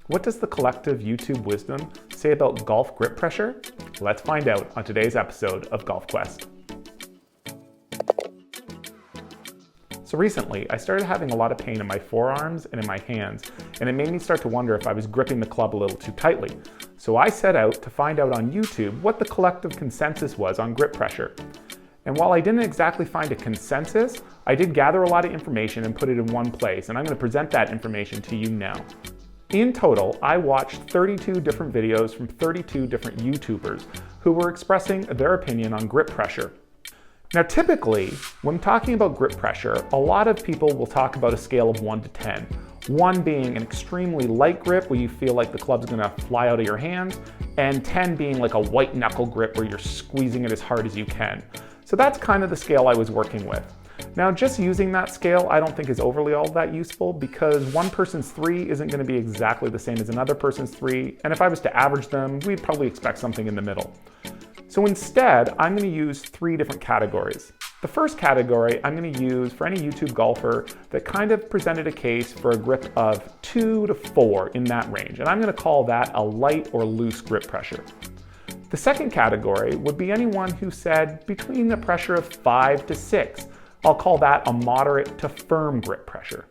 What does the collective YouTube wisdom say about golf grip pressure? Let's find out on today's episode of Golf Quest. So recently, I started having a lot of pain in my forearms and in my hands, and it made me start to wonder if I was gripping the club a little too tightly. So I set out to find out on YouTube what the collective consensus was on grip pressure. And while I didn't exactly find a consensus, I did gather a lot of information and put it in one place, and I'm going to present that information to you now. In total, I watched 32 different videos from 32 different YouTubers who were expressing their opinion on grip pressure. Now typically, when talking about grip pressure, a lot of people will talk about a scale of 1 to 10. 1 being an extremely light grip where you feel like the club's gonna fly out of your hands, and 10 being like a white knuckle grip where you're squeezing it as hard as you can. So that's kind of the scale I was working with. Now, just using that scale I don't think is overly all that useful because one person's 3 isn't going to be exactly the same as another person's 3, and if I was to average them, we'd probably expect something in the middle. So instead, I'm going to use 3 different categories. The first category I'm going to use for any YouTube golfer that kind of presented a case for a grip of 2 to 4 in that range, and I'm going to call that a light or loose grip pressure. The second category would be anyone who said between the pressure of 5 to 6. I'll call that a moderate to firm grip pressure.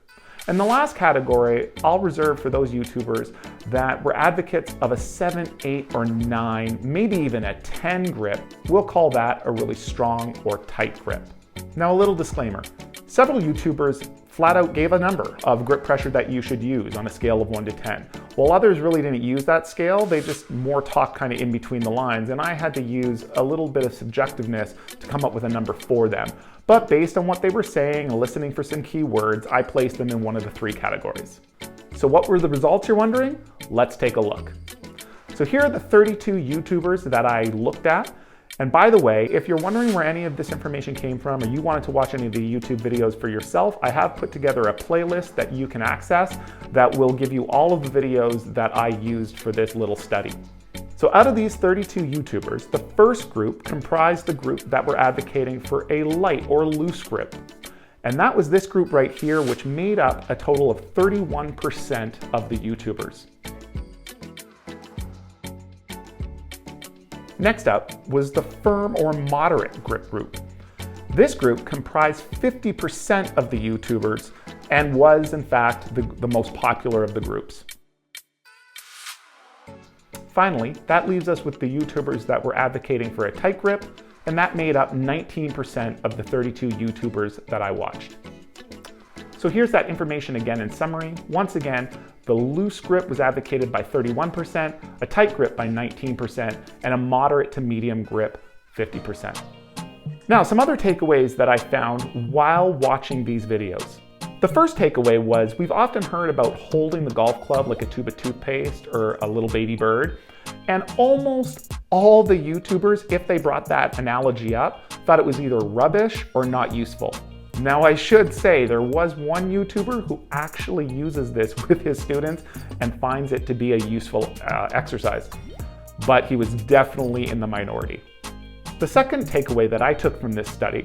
And the last category I'll reserve for those YouTubers that were advocates of a 7, 8, or 9, maybe even a 10 grip. We'll call that a really strong or tight grip. Now a little disclaimer. Several YouTubers flat out gave a number of grip pressure that you should use on a scale of 1 to 10. While others really didn't use that scale, they just more talked kind of in between the lines, and I had to use a little bit of subjectiveness to come up with a number for them. But based on what they were saying and listening for some key words, I placed them in one of the 3 categories. So what were the results, you're wondering? Let's take a look. So here are the 32 YouTubers that I looked at. And by the way, if you're wondering where any of this information came from or you wanted to watch any of the YouTube videos for yourself, I have put together a playlist that you can access that will give you all of the videos that I used for this little study. So out of these 32 YouTubers, the first group comprised the group that were advocating for a light or loose grip. And that was this group right here, which made up a total of 31% of the YouTubers. Next up was the firm or moderate grip group. This group comprised 50% of the YouTubers and was in fact the most popular of the groups. Finally, that leaves us with the YouTubers that were advocating for a tight grip, and that made up 19% of the 32 YouTubers that I watched. So here's that information again in summary. Once again, the loose grip was advocated by 31%, a tight grip by 19%, and a moderate to medium grip 50%. Now, some other takeaways that I found while watching these videos. The first takeaway was we've often heard about holding the golf club like a tube of toothpaste or a little baby bird, and almost all the YouTubers, if they brought that analogy up, thought it was either rubbish or not useful. Now I should say there was one YouTuber who actually uses this with his students and finds it to be a useful exercise, but he was definitely in the minority. The second takeaway that I took from this study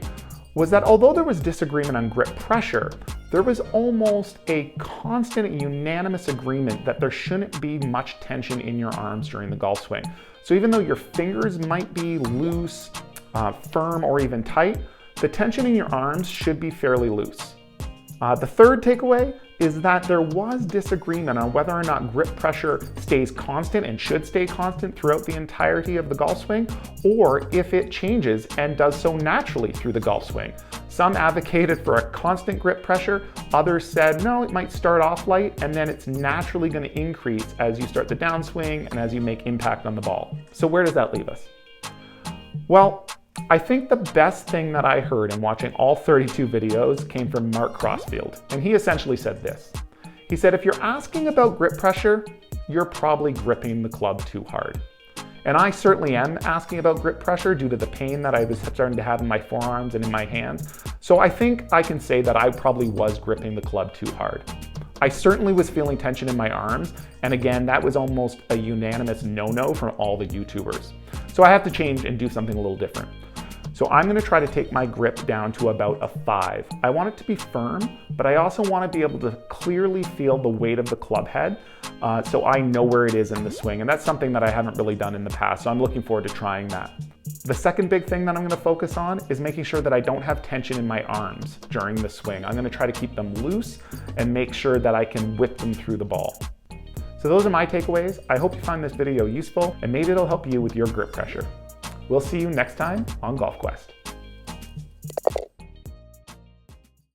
was that although there was disagreement on grip pressure, there was almost a constant unanimous agreement that there shouldn't be much tension in your arms during the golf swing. So even though your fingers might be loose, firm, or even tight, the tension in your arms should be fairly loose. The third takeaway is that there was disagreement on whether or not grip pressure stays constant and should stay constant throughout the entirety of the golf swing, or if it changes and does so naturally through the golf swing. Some advocated for a constant grip pressure, others said no, it might start off light and then it's naturally going to increase as you start the downswing and as you make impact on the ball. So where does that leave us? Well, I think the best thing that I heard in watching all 32 videos came from Mark Crossfield, and he essentially said this. He said, if you're asking about grip pressure, you're probably gripping the club too hard. And I certainly am asking about grip pressure due to the pain that I was starting to have in my forearms and in my hands. So I think I can say that I probably was gripping the club too hard. I certainly was feeling tension in my arms, and again, that was almost a unanimous no-no from all the YouTubers. So I have to change and do something a little different. So I'm gonna try to take my grip down to about a 5. I want it to be firm, but I also wanna be able to clearly feel the weight of the club head so I know where it is in the swing. And that's something that I haven't really done in the past, so I'm looking forward to trying that. The second big thing that I'm gonna focus on is making sure that I don't have tension in my arms during the swing. I'm gonna try to keep them loose and make sure that I can whip them through the ball. So those are my takeaways. I hope you find this video useful and maybe it'll help you with your grip pressure. We'll see you next time on Golf Quest.